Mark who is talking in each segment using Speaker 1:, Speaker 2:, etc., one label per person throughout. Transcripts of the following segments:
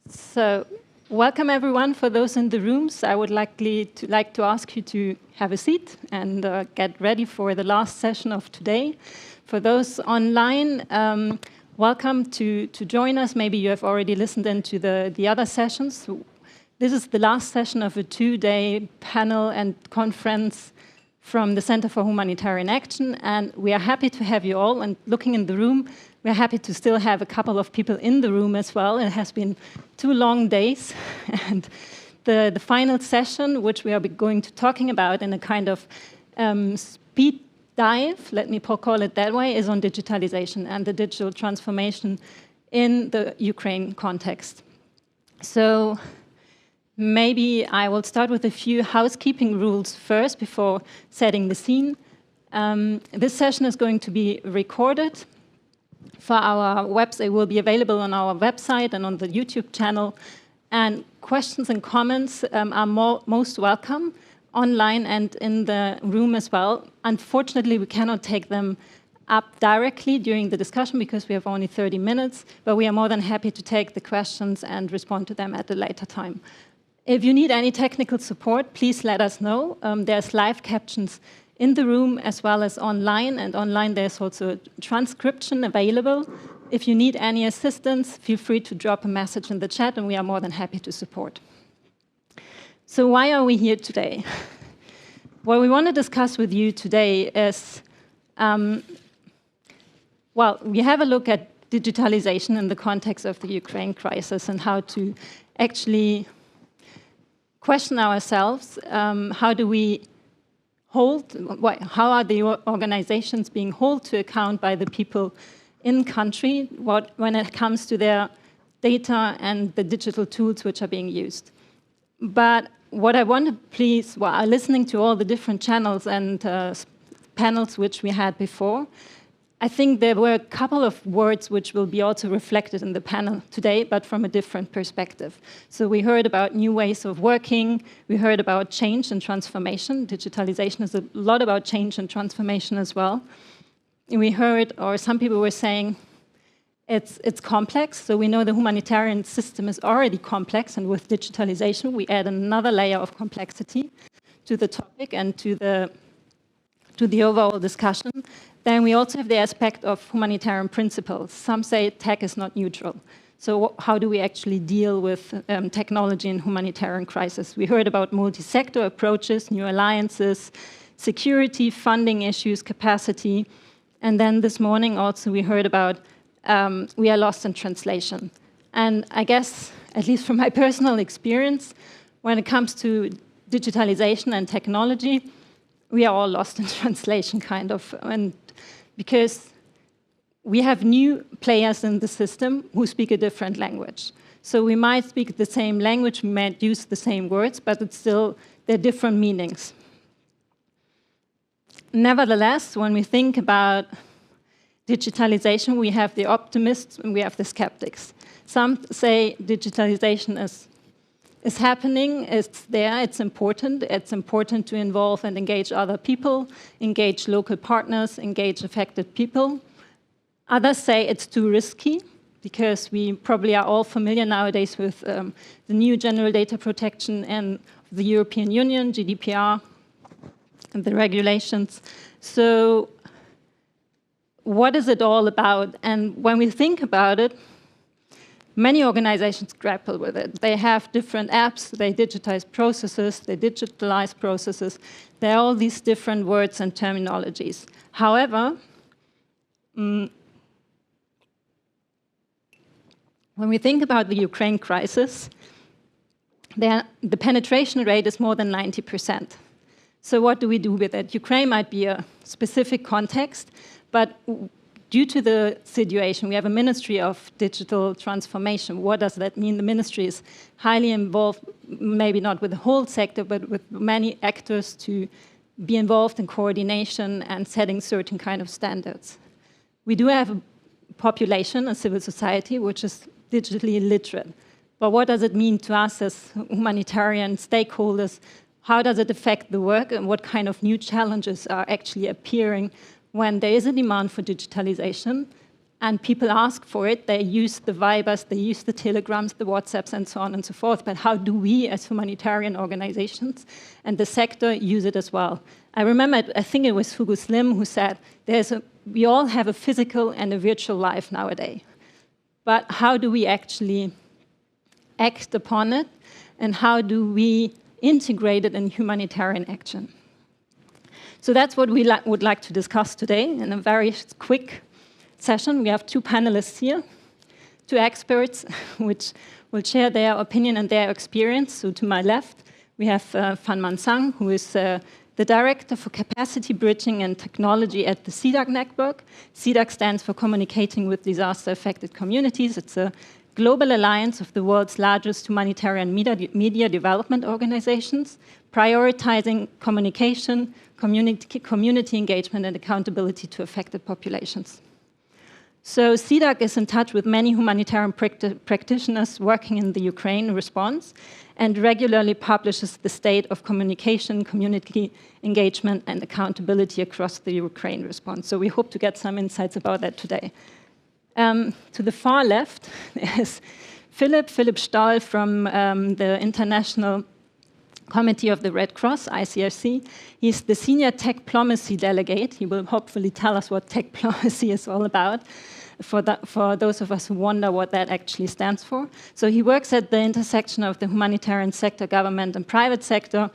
Speaker 1: So, welcome everyone. For those in the rooms, I would like to ask you to have a seat and get ready for the last session of today. For those online, welcome to join us. Maybe you have already listened into the other sessions. This is the last session of a 2-day panel and conference from the Center for Humanitarian Action, and we are happy to have you all. And looking in the room, we're happy to still have a couple of people in the room as well. It has been 2 long days, and the final session, which we are going to talking about in a kind of speed dive, let me call it that way, is on digitalisation and the digital transformation in the Ukraine context. So maybe I will start with a few housekeeping rules first before setting the scene. This session is going to be recorded for our website. It will be available on our website and on the YouTube channel. And questions and comments are most welcome online and in the room as well. Unfortunately, we cannot take them up directly during the discussion because we have only 30 minutes, but we are more than happy to take the questions and respond to them at a later time. If you need any technical support, please let us know. There's live captions in the room as well as online, and online there's also a transcription available. If you need any assistance, feel free to drop a message in the chat, and we are more than happy to support. So why are we here today? What we want to discuss with you today is, well, we have a look at digitalization in the context of the Ukraine crisis and how to actually question ourselves, how do we how are the organizations being held to account by the people in country when it comes to their data and the digital tools which are being used. But what I want to please, while listening to all the different channels and panels which we had before, I think there were a couple of words which will be also reflected in the panel today, but from a different perspective. So we heard about new ways of working, we heard about change and transformation. Digitalization is a lot about change and transformation as well. And we heard, or some people were saying, it's complex. So we know the humanitarian system is already complex, and with digitalization, we add another layer of complexity to the topic and to the overall discussion. Then we also have the aspect of humanitarian principles. Some say tech is not neutral. So how do we actually deal with technology in humanitarian crisis? We heard about multi-sector approaches, new alliances, security, funding issues, capacity. And then this morning also we heard about we are lost in translation. And I guess, at least from my personal experience, when it comes to digitalization and technology, we are all lost in translation, kind of, and because we have new players in the system who speak a different language. So we might speak the same language, we might use the same words, but it's still, they're different meanings. Nevertheless, when we think about digitalization, we have the optimists and we have the skeptics. Some say digitalization is happening, it's there, it's important to involve and engage other people, engage local partners, engage affected people. Others say it's too risky, because we probably are all familiar nowadays with the new general data protection and the European Union, GDPR, and the regulations. So what is it all about? And when we think about it, many organizations grapple with it. They have different apps, they digitize processes, they digitalize processes. There are all these different words and terminologies. However, when we think about the Ukraine crisis, the penetration rate is more than 90%. So what do we do with it? Ukraine might be a specific context, but due to the situation, we have a Ministry of Digital Transformation. What does that mean? The ministry is highly involved, maybe not with the whole sector, but with many actors to be involved in coordination and setting certain kind of standards. We do have a population, a civil society, which is digitally literate. But what does it mean to us as humanitarian stakeholders? How does it affect the work, and what kind of new challenges are actually appearing when there is a demand for digitalization, and people ask for it. They use the Vibers, they use the Telegrams, the WhatsApps, and so on and so forth. But how do we, as humanitarian organizations and the sector, use it as well? I remember, I think it was Hugo Slim who said, we all have a physical and a virtual life nowadays. But how do we actually act upon it? And how do we integrate it in humanitarian action? So that's what we would like to discuss today in a very quick session. We have two panelists here, two experts, which will share their opinion and their experience. So to my left, we have FanMan Tsang, who is the Director for Capacity Bridging and Technology at the CDAC network. CDAC stands for Communicating with Disaster-Affected Communities. It's a global alliance of the world's largest humanitarian media development organizations, prioritizing communication, community engagement, and accountability to affected populations. So CDAC is in touch with many humanitarian practitioners working in the Ukraine response and regularly publishes the state of communication, community engagement, and accountability across the Ukraine response. So we hope to get some insights about that today. To the far left is Philippe Stoll from the International Committee of the Red Cross, ICRC. He's the Senior Tech Diplomacy Delegate. He will hopefully tell us what tech diplomacy is all about, for those of us who wonder what that actually stands for. So he works at the intersection of the humanitarian sector, government, and private sector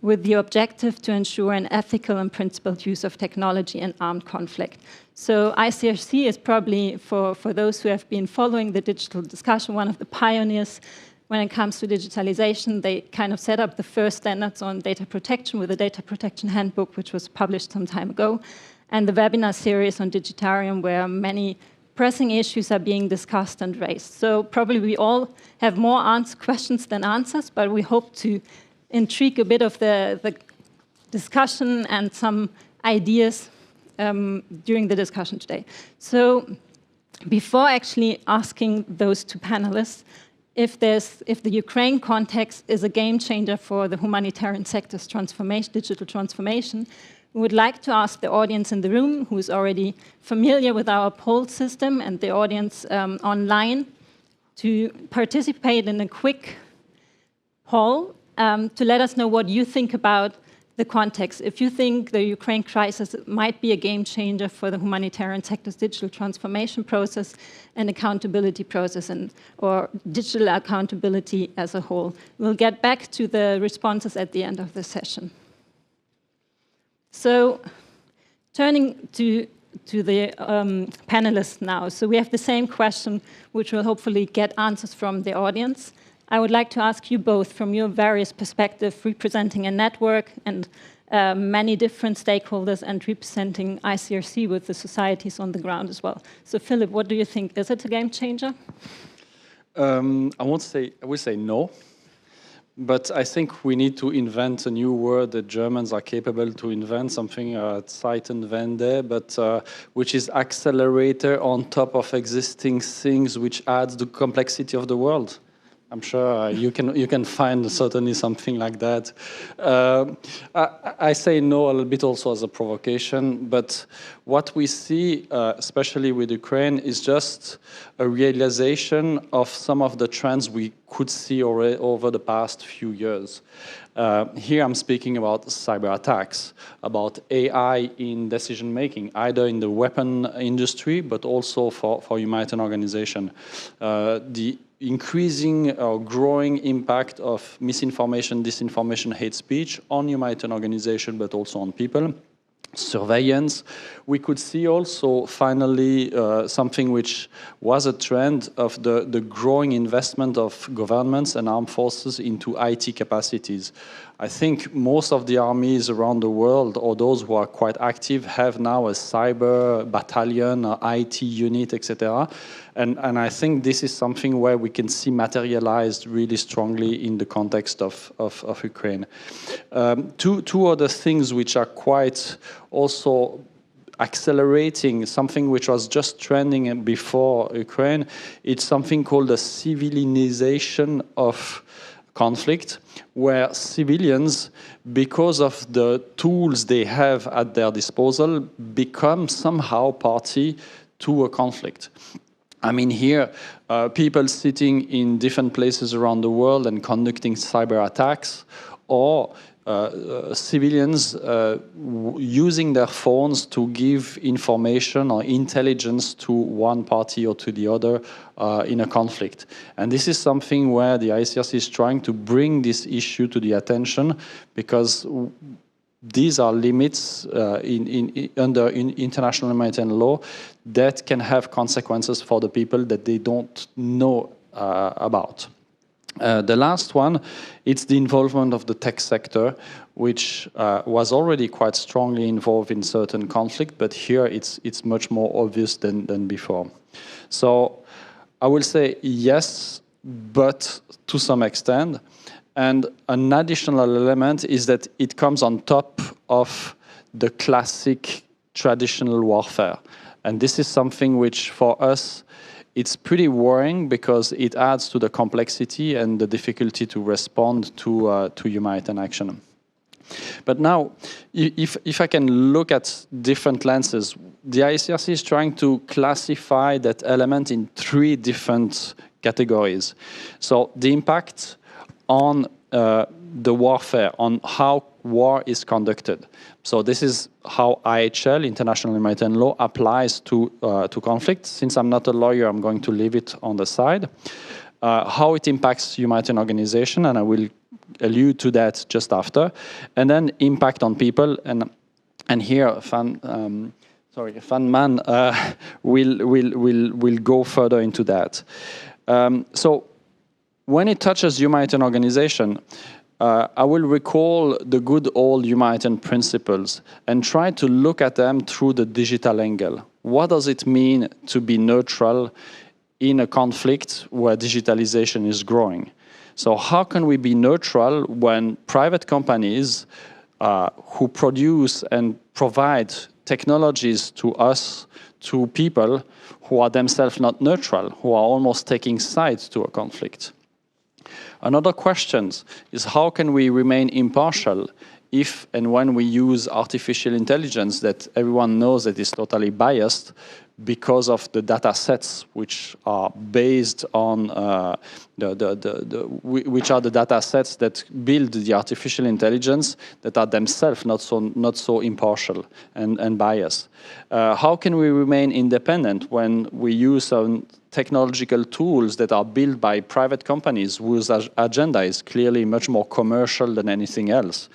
Speaker 1: with the objective to ensure an ethical and principled use of technology in armed conflict. So ICRC is probably, for those who have been following the digital discussion, one of the pioneers when it comes to digitalisation. They kind of set up the first standards on data protection with the Data Protection Handbook, which was published some time ago, and the webinar series on Digitarian, where many pressing issues are being discussed and raised. So probably we all have more questions than answers, but we hope to intrigue a bit of the discussion and some ideas during the discussion today. So before actually asking those two panelists if the Ukraine context is a game changer for the humanitarian sector's digital transformation, we would like to ask the audience in the room, who is already familiar with our poll system, and the audience online, to participate in a quick poll to let us know what you think about the context. If you think the Ukraine crisis might be a game changer for the humanitarian sector's digital transformation process and accountability process, or digital accountability as a whole. We'll get back to the responses at the end of the session. So turning to the panelists now. So we have the same question, which will hopefully get answers from the audience. I would like to ask you both, from your various perspectives, representing a network and many different stakeholders, and representing ICRC with the societies on the ground as well. So Philippe, what do you think? Is it a game changer?
Speaker 2: I would say no. But I think we need to invent a new word that Germans are capable to invent, something Zeitenwende, but which is accelerator on top of existing things, which adds the complexity of the world. I'm sure you can find certainly something like that. I say no a little bit also as a provocation, but what we see, especially with Ukraine, is just a realization of some of the trends we could see already over the past few years. Here I'm speaking about cyber attacks, about AI in decision making, either in the weapon industry, but also for humanitarian organization. The increasing or growing impact of misinformation, disinformation, hate speech on humanitarian organization, but also on people. Surveillance. We could see also finally something which was a trend of the growing investment of governments and armed forces into IT capacities. I think most of the armies around the world, or those who are quite active, have now a cyber battalion, IT unit, etc. And I think this is something where we can see materialized really strongly in the context of Ukraine. Two other things which are quite also accelerating, something which was just trending before Ukraine, it's something called the civilization of conflict, where civilians, because of the tools they have at their disposal, become somehow party to a conflict. I mean, here, people sitting in different places around the world and conducting cyber attacks, or civilians using their phones to give information or intelligence to one party or to the other in a conflict. And this is something where the ICRC is trying to bring this issue to the attention, because these are limits under international humanitarian law that can have consequences for the people that they don't know about. The last one, it's the involvement of the tech sector, which was already quite strongly involved in certain conflict, but here it's much more obvious than before. So I will say yes, but to some extent. And an additional element is that it comes on top of the classic traditional warfare. And this is something which, for us, it's pretty worrying, because it adds to the complexity and the difficulty to respond to humanitarian action. But now, if I can look at different lenses, the ICRC is trying to classify that element in 3 different categories. So the impact on the warfare, on how war is conducted. So this is how IHL, International Humanitarian Law, applies to conflict. Since I'm not a lawyer, I'm going to leave it on the side. How it impacts humanitarian organization, and I will allude to that just after. And then impact on people, and here FanMan will go further into that. So when it touches humanitarian organization, I will recall the good old humanitarian principles and try to look at them through the digital angle. What does it mean to be neutral in a conflict where digitalization is growing? So how can we be neutral when private companies who produce and provide technologies to us, to people who are themselves not neutral, who are almost taking sides to a conflict? Another question is, how can we remain impartial if and when we use artificial intelligence that everyone knows that is totally biased because of the data sets which are based on which are the data sets that build the artificial intelligence that are themselves not so impartial and biased? How can we remain independent when we use technological tools that are built by private companies whose agenda is clearly much more commercial than anything else?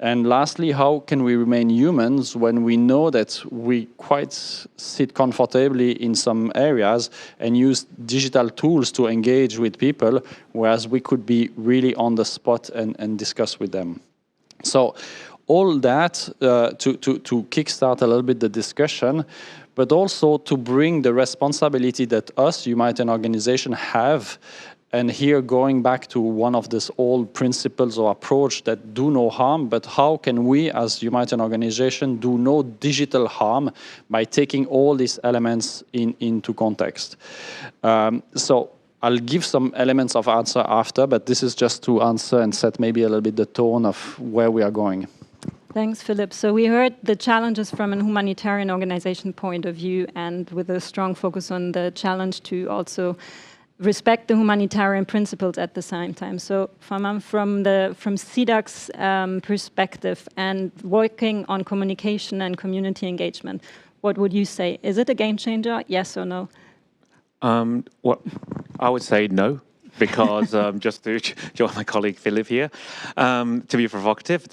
Speaker 2: And lastly, how can we remain humans when we know that we quite sit comfortably in some areas and use digital tools to engage with people, whereas we could be really on the spot and discuss with them? So all that to kickstart a little bit the discussion, but also to bring the responsibility that us, humanitarian organizations, have. And here, going back to one of these old principles or approach that do no harm, but how can we as humanitarian organization do no digital harm by taking all these elements into context? So I'll give some elements of answer after, but this is just to answer and set maybe a little bit the tone of where we are going.
Speaker 1: Thanks, Philippe. So we heard the challenges from a humanitarian organization point of view, and with a strong focus on the challenge to also respect the humanitarian principles at the same time. So from CDAC's perspective and working on communication and community engagement, what would you say? Is it a game changer, yes or no?
Speaker 3: Well, I would say no, because just to join my colleague Philippe here, to be provocative,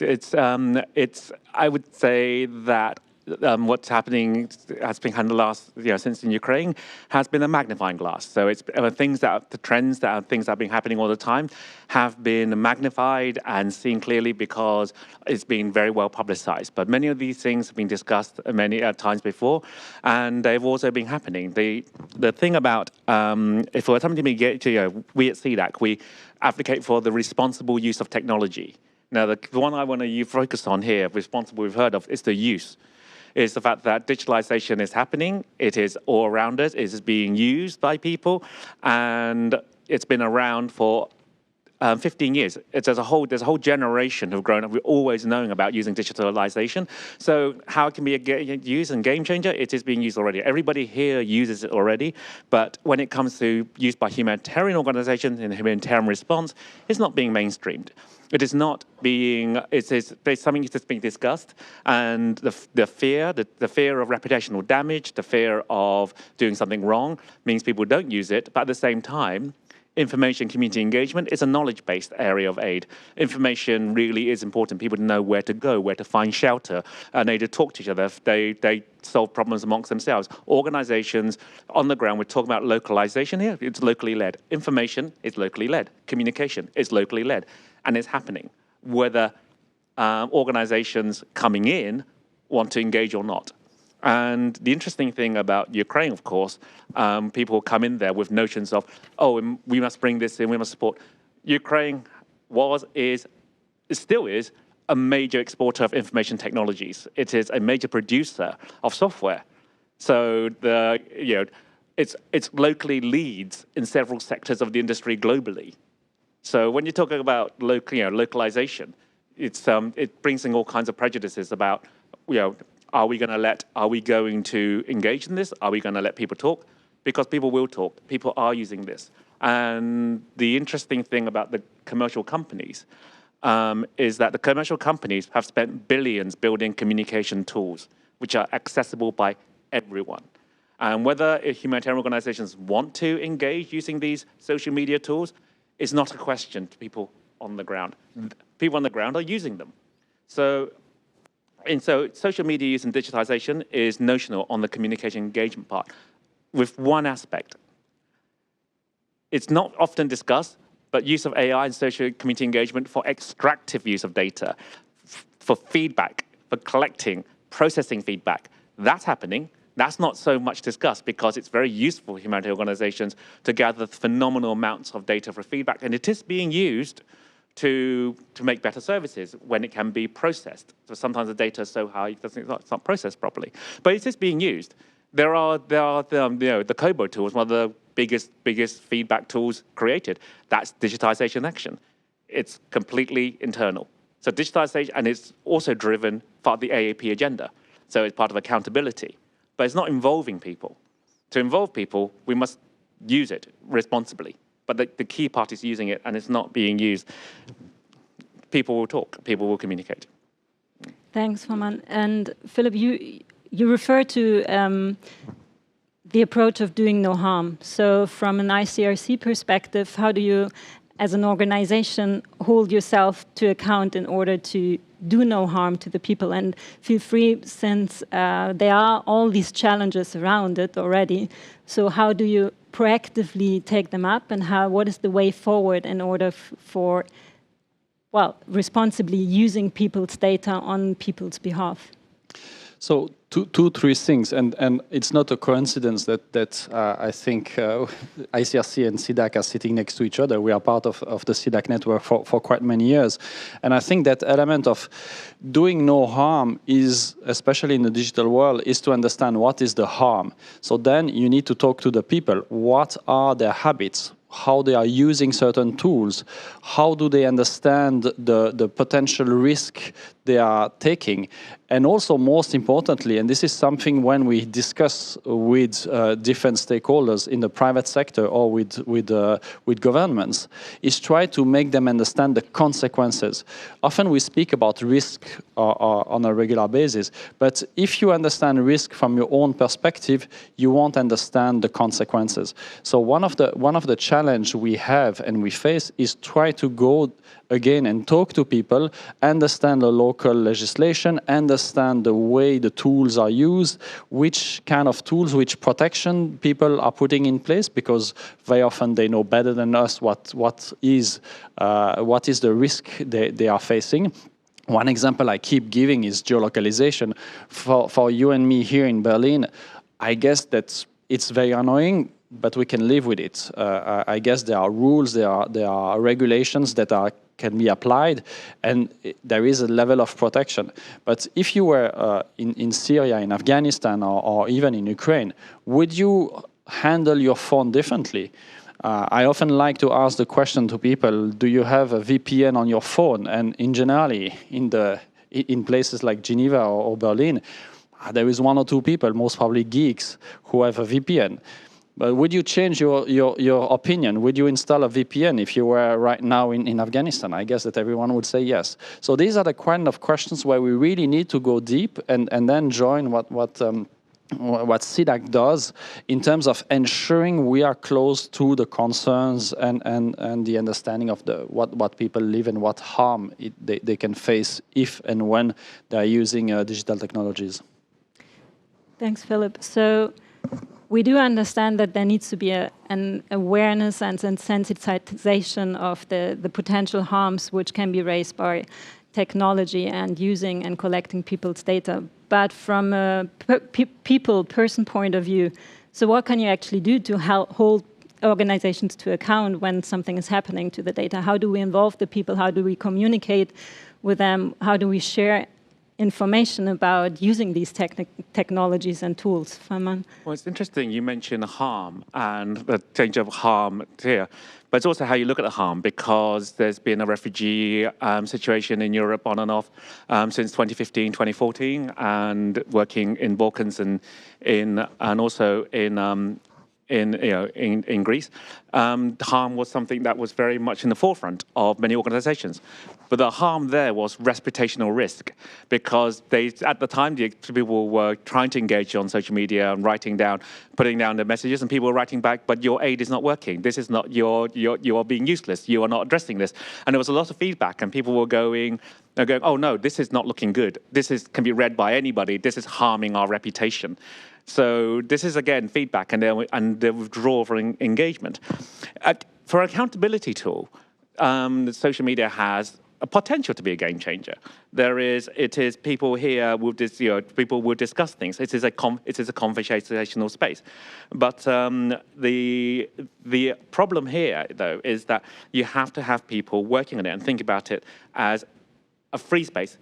Speaker 3: I would say that what's happening has been kind of since in Ukraine has been a magnifying glass. So it's the trends that are things that have been happening all the time have been magnified and seen clearly because it's been very well publicized. But many of these things have been discussed many times before, and they've also been happening. The thing about if we're something we get to, we at CDAC, we advocate for the responsible use of technology. Now, the one I want to focus on here, responsible we've heard of, is the use. Is the fact that digitalization is happening. It is all around us. It is being used by people, and it's been around for 15 years. There's a whole generation who've grown up always knowing about using digitalisation. So how it can be used in Gamechanger? It is being used already. Everybody here uses it already, but when it comes to use by humanitarian organisations in humanitarian response, it's not being mainstreamed. It is not being, it's something that's being discussed, and the fear of reputational damage, the fear of doing something wrong means people don't use it, but at the same time, information community engagement is a knowledge-based area of aid. Information really is important. People to know where to go, where to find shelter, and they to talk to each other. They solve problems amongst themselves. Organizations on the ground, we're talking about localization here, it's locally led. Information is locally led. Communication is locally led. And it's happening, whether organizations coming in want to engage or not. And the interesting thing about Ukraine, of course, people come in there with notions of, oh, we must bring this in, we must support. Ukraine still is a major exporter of information technologies. It is a major producer of software. So it's locally leads in several sectors of the industry globally. So when you're talking about localization, it brings in all kinds of prejudices about, are we going to engage in this? Are we going to let people talk? Because people will talk. People are using this. And the interesting thing about the commercial companies is that the commercial companies have spent billions building communication tools, which are accessible by everyone. And whether humanitarian organizations want to engage using these social media tools is not a question to people on the ground. People on the ground are using them. So social media use and digitization is notional on the communication engagement part, with one aspect. It's not often discussed, but use of AI and social community engagement for extractive use of data, for feedback, for collecting, processing feedback. That's happening. That's not so much discussed because it's very useful for humanitarian organizations to gather phenomenal amounts of data for feedback, and it is being used to make better services when it can be processed. So sometimes the data is so high it's not processed properly, but it is being used. There are the Kobo tools, one of the biggest feedback tools created. That's digitization action. It's completely internal. So digitization, and it's also driven part of the AAP agenda. So it's part of accountability. But it's not involving people. To involve people, we must use it responsibly. But the key part is using it, and it's not being used. People will talk. People will communicate.
Speaker 1: Thanks, FanMan. And Philippe, you refer to the approach of doing no harm. So from an ICRC perspective, how do you, as an organization, hold yourself to account in order to do no harm to the people? And feel free, since there are all these challenges around it already, so how do you proactively take them up, and what is the way forward in order for, responsibly using people's data on people's behalf?
Speaker 2: So three things, and it's not a coincidence that I think ICRC and CDAC are sitting next to each other. We are part of the CDAC network for quite many years. And I think that element of doing no harm is, especially in the digital world, is to understand what is the harm. So then you need to talk to the people. What are their habits? How they are using certain tools? How do they understand the potential risk they are taking? And also, most importantly, and this is something when we discuss with different stakeholders in the private sector or with governments, is try to make them understand the consequences. Often we speak about risk on a regular basis, but if you understand risk from your own perspective, you won't understand the consequences. So one of the challenge we have and we face is try to go again and talk to people, understand the local legislation, understand the way the tools are used, which kind of tools, which protection people are putting in place, because very often they know better than us what is the risk they are facing. One example I keep giving is geolocalization. For you and me here in Berlin, I guess that it's very annoying, but we can live with it. I guess there are rules, there are regulations that can be applied, and there is a level of protection. But if you were in Syria, in Afghanistan, or even in Ukraine, would you handle your phone differently? I often like to ask the question to people, do you have a VPN on your phone? And in generally, in places like Geneva or Berlin, there is 1 or 2 people, most probably geeks, who have a VPN. But would you change your opinion? Would you install a VPN if you were right now in Afghanistan? I guess that everyone would say yes. So these are the kind of questions where we really need to go deep and then join what CDAC does in terms of ensuring we are close to the concerns and the understanding of what people live and what harm they can face if and when they're using digital technologies.
Speaker 1: Thanks, Philippe. So we do understand that there needs to be an awareness and sensitization of the potential harms which can be raised by technology and using and collecting people's data. But from a person point of view, so what can you actually do to hold organizations to account when something is happening to the data? How do we involve the people? How do we communicate with them? How do we share information about using these technologies and tools? FanMan?
Speaker 3: Well, it's interesting you mentioned harm and the change of harm here, but it's also how you look at the harm, because there's been a refugee situation in Europe on and off since 2015, 2014, and working in Balkans and also in Greece. Harm was something that was very much in the forefront of many organizations. But the harm there was reputational risk, because at the time, the people were trying to engage on social media and putting down their messages, and people were writing back, but your aid is not working. This is not, you are being useless. You are not addressing this. And there was a lot of feedback, and people were going, oh no, this is not looking good. Can be read by anybody. This is harming our reputation. So this is, again, feedback and the withdrawal from engagement. For an accountability tool, the social media has a potential to be a game changer. It is people here will people will discuss things. It is a conversational space. But the problem here, though, is that you have to have people working on it and think about it as a free space.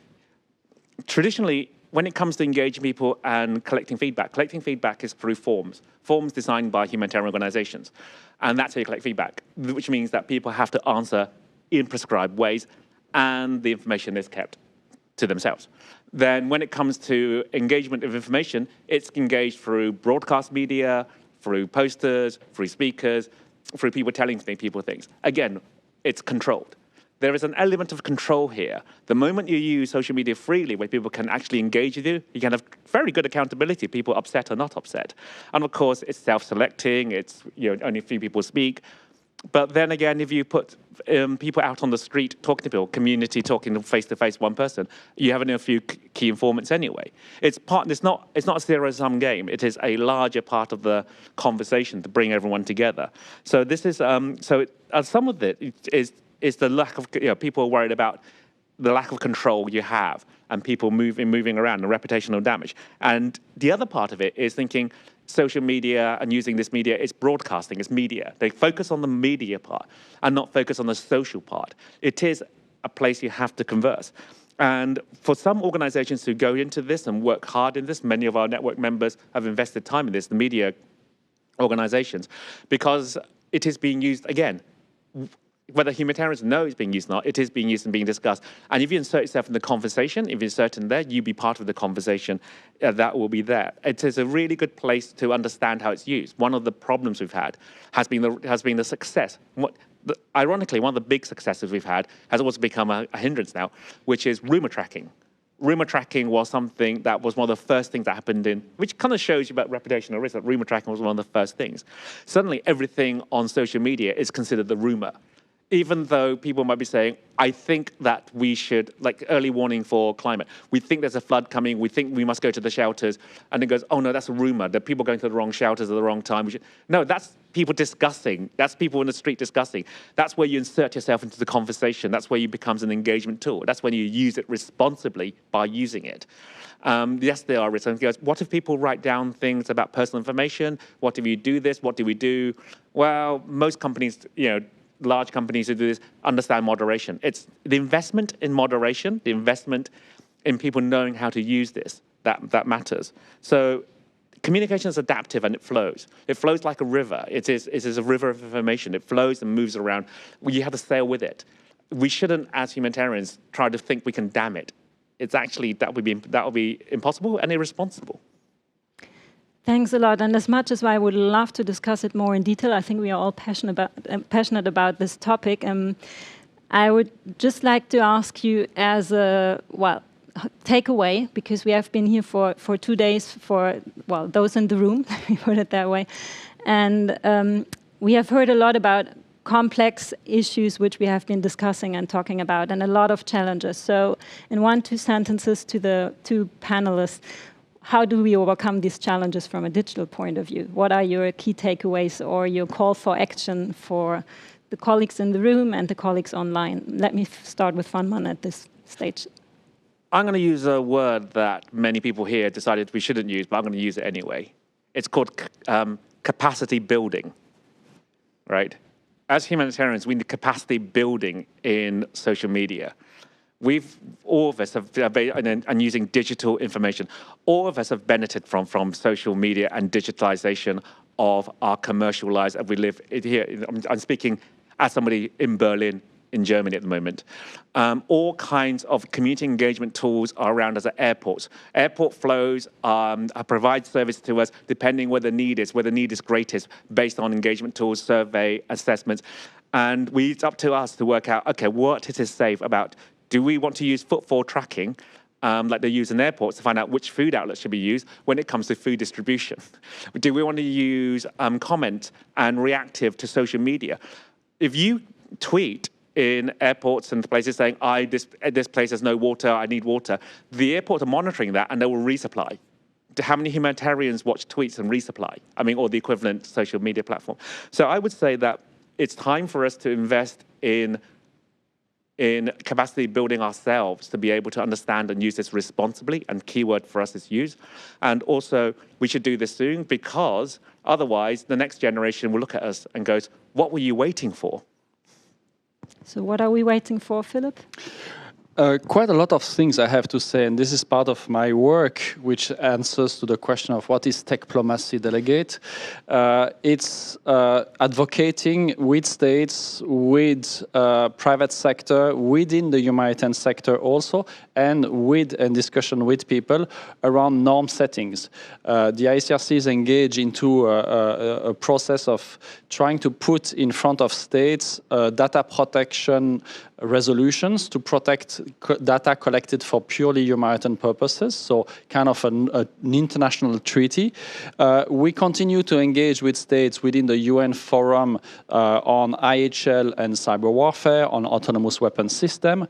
Speaker 3: Traditionally, when it comes to engaging people and collecting feedback is through forms designed by humanitarian organizations. And that's how you collect feedback, which means that people have to answer in prescribed ways, and the information is kept to themselves. Then when it comes to engagement of information, it's engaged through broadcast media, through posters, through speakers, through people telling people things. Again, it's controlled. There is an element of control here. The moment you use social media freely, where people can actually engage with you, you can have very good accountability, people upset or not upset. And of course, it's self-selecting, it's only a few people speak. But then again, if you put people out on the street talking to people, community talking face-to-face, one person, you have a few key informants anyway. It's not a zero-sum game. It is a larger part of the conversation to bring everyone together. So this is some of it is the lack of, people are worried about the lack of control you have and people moving around and reputational damage. And the other part of it is thinking social media and using this media, it's broadcasting, it's media. They focus on the media part and not focus on the social part. It is a place you have to converse. And for some organizations who go into this and work hard in this, many of our network members have invested time in this, the media organizations, because it is being used, again, whether humanitarians know it's being used or not, it is being used and being discussed. And if you insert yourself in the conversation, if you insert in there, you be part of the conversation, that will be there. It is a really good place to understand how it's used. One of the problems we've had has been the success. Ironically, one of the big successes we've had has also become a hindrance now, which is rumor tracking. Rumor tracking was something that was one of the first things that happened which kind of shows you about reputational risk, that rumor tracking was one of the first things. Suddenly, everything on social media is considered the rumor. Even though people might be saying, I think that we should, like early warning for climate, we think there's a flood coming, we think we must go to the shelters, and it goes, oh no, that's a rumor, that people going to the wrong shelters at the wrong time. No, that's people discussing, that's people in the street discussing. That's where you insert yourself into the conversation, that's where it becomes an engagement tool. That's when you use it responsibly by using it. Yes, there are risks. And goes, what if people write down things about personal information? What if you do this? What do we do? Well, most companies, large companies who do this understand moderation. It's the investment in moderation, the investment in people knowing how to use this, that matters. So communication is adaptive and it flows. It flows like a river. It is a river of information. It flows and moves around. You have to sail with it. We shouldn't, as humanitarians, try to think we can dam it. It's actually, that would be impossible and irresponsible.
Speaker 1: Thanks a lot. And as much as I would love to discuss it more in detail, I think we are all passionate about this topic. I would just like to ask you as a, takeaway, because we have been here for 2 days for, those in the room, let me put it that way. And we have heard a lot about complex issues which we have been discussing and talking about, and a lot of challenges. So in 1-2 sentences to the 2 panelists, how do we overcome these challenges from a digital point of view? What are your key takeaways or your call for action for the colleagues in the room and the colleagues online? Let me start with FanMan at this stage.
Speaker 3: I'm going to use a word that many people here decided we shouldn't use, but I'm going to use it anyway. It's called capacity building, right? As humanitarians, we need capacity building in social media. All of us have, and using digital information, all of us have benefited from social media and digitalisation of our commercial lives as we live here. I'm speaking as somebody in Berlin, in Germany at the moment. All kinds of community engagement tools are around us at airports. Airport flows provide service to us depending where the need is greatest, based on engagement tools, survey, assessments. And it's up to us to work out, okay, what is safe about? Do we want to use footfall tracking like they use in airports to find out which food outlets should be used when it comes to food distribution? Do we want to use comment and reactive to social media? If you tweet in airports and places saying, this place has no water, I need water, the airports are monitoring that and they will resupply. How many humanitarians watch tweets and resupply? Or the equivalent social media platform. So I would say that it's time for us to invest in capacity building ourselves to be able to understand and use this responsibly, and keyword for us is use. And also, we should do this soon, because otherwise the next generation will look at us and goes, what were you waiting for?
Speaker 1: So what are we waiting for, Philippe?
Speaker 2: Quite a lot of things I have to say, and this is part of my work, which answers to the question of what is techplomacy delegate. It's advocating with states, with private sector, within the humanitarian sector also, and discussion with people around norm settings. The ICRC is engaged into a process of trying to put in front of states data protection resolutions to protect data collected for purely humanitarian purposes, so kind of an international treaty. We continue to engage with states within the UN forum on IHL and cyber warfare, on autonomous weapons system.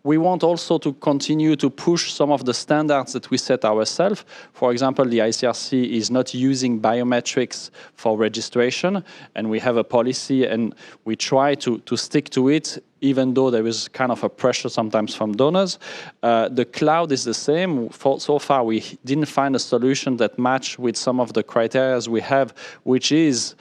Speaker 2: We want also to continue to push some of the standards that we set ourselves. For example, the ICRC is not using biometrics for registration, and we have a policy and we try to stick to it, even though there is kind of a pressure sometimes from donors. The cloud is the same. So far, we didn't find a solution that matched with some of the criteria we have, which is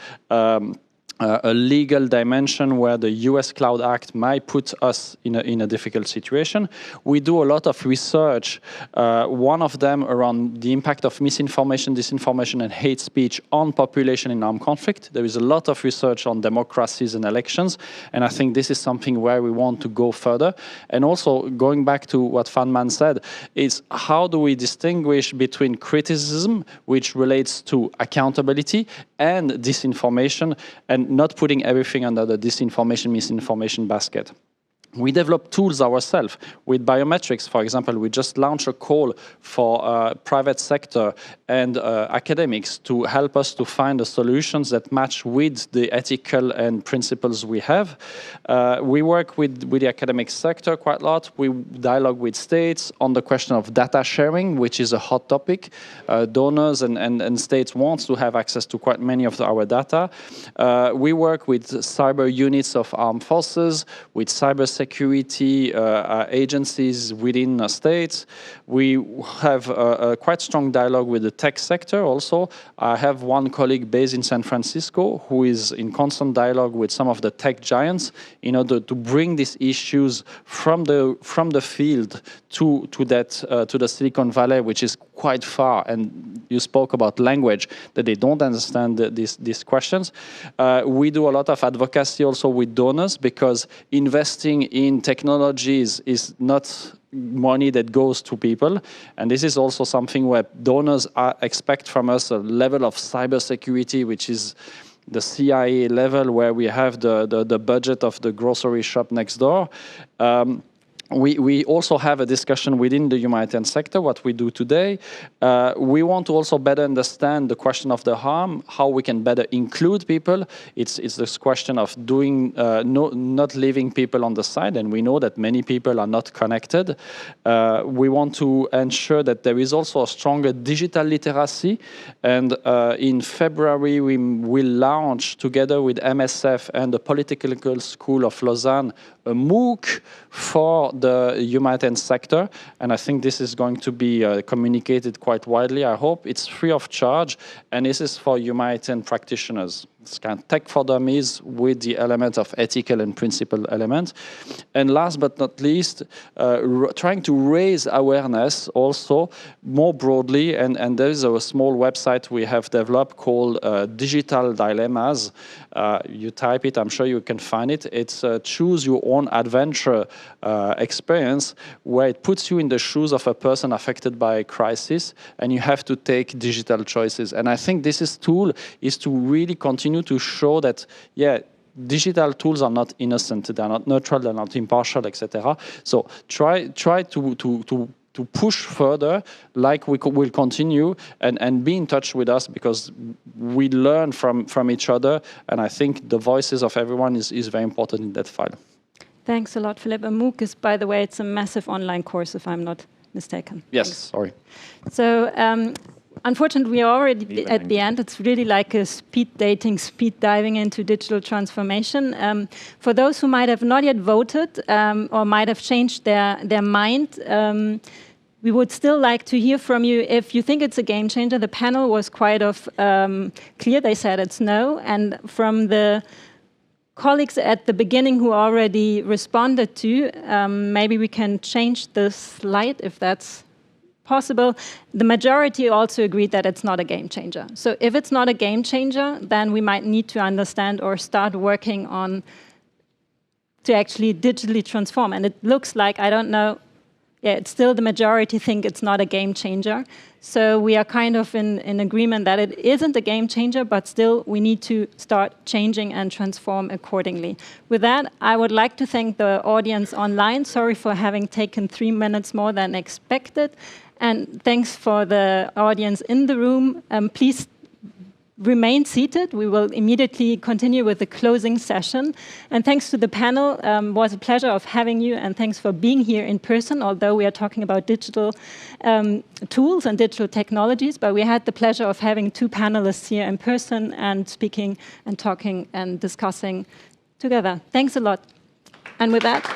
Speaker 2: a legal dimension where the US Cloud Act might put us in a difficult situation. We do a lot of research, one of them around the impact of misinformation, disinformation, and hate speech on population in armed conflict. There is a lot of research on democracies and elections, and I think this is something where we want to go further. And also, going back to what FanMan said, is how do we distinguish between criticism, which relates to accountability, and disinformation, and not putting everything under the disinformation, misinformation basket. We develop tools ourselves with biometrics. For example, we just launched a call for private sector and academics to help us to find the solutions that match with the ethical and principles we have. We work with the academic sector quite a lot. We dialogue with states on the question of data sharing, which is a hot topic. Donors and states want to have access to quite many of our data. We work with cyber units of armed forces, with cybersecurity cybersecurity agencies within states. We have a quite strong dialogue with the tech sector also. I have one colleague based in San Francisco who is in constant dialogue with some of the tech giants in order to bring these issues from the field to the Silicon Valley, which is quite far. And you spoke about language, that they don't understand these questions. We do a lot of advocacy also with donors, because investing in technologies is not money that goes to people. And this is also something where donors expect from us a level of cybersecurity, which is the CIA level, where we have the budget of the grocery shop next door. We also have a discussion within the humanitarian sector, what we do today. We want to also better understand the question of the harm, how we can better include people. It's this question of doing not leaving people on the side, and we know that many people are not connected. We want to ensure that there is also a stronger digital literacy, and in February we will launch, together with MSF and the Political School of Lausanne, a MOOC for the humanitarian sector, and I think this is going to be communicated quite widely, I hope. It's free of charge, and this is for humanitarian practitioners. It's kind of tech for dummies with the element of ethical and principle element. And last but not least, trying to raise awareness also more broadly, and there is a small website we have developed called Digital Dilemmas. You type it, I'm sure you can find it. It's a choose your own adventure experience, where it puts you in the shoes of a person affected by a crisis, and you have to take digital choices. And I think this tool is to really continue to show that, yeah, digital tools are not innocent, they're not neutral, they're not impartial, etc. So try to push further, like we'll continue, and be in touch with us, because we learn from each other, and I think the voices of everyone is very important in that file.
Speaker 1: Thanks a lot, Philippe. A MOOC is, by the way, it's a massive online course, if I'm not mistaken.
Speaker 2: Yes,
Speaker 1: Thanks.
Speaker 2: sorry.
Speaker 1: So, unfortunately, we are already at the end. It's really like a speed dating, speed diving into digital transformation. For those who might have not yet voted or might have changed their mind, we would still like to hear from you if you think it's a game changer. The panel was quite clear. They said it's no. And from the colleagues at the beginning who already responded to, maybe we can change the slide if that's possible. The majority also agreed that it's not a game changer. So if it's not a game changer, then we might need to understand or start working on to actually digitally transform. And it looks like, I don't know, yeah, it's still the majority think it's not a game changer. So we are kind of in agreement that it isn't a game changer, but still we need to start changing and transform accordingly. With that, I would like to thank the audience online. Sorry for having taken 3 minutes more than expected. And thanks for the audience in the room. Please remain seated. We will immediately continue with the closing session. And thanks to the panel, it was a pleasure of having you, and thanks for being here in person, although we are talking about digital tools and digital technologies, but we had the pleasure of having 2 panelists here in person and speaking and talking and discussing together. Thanks a lot. And with that...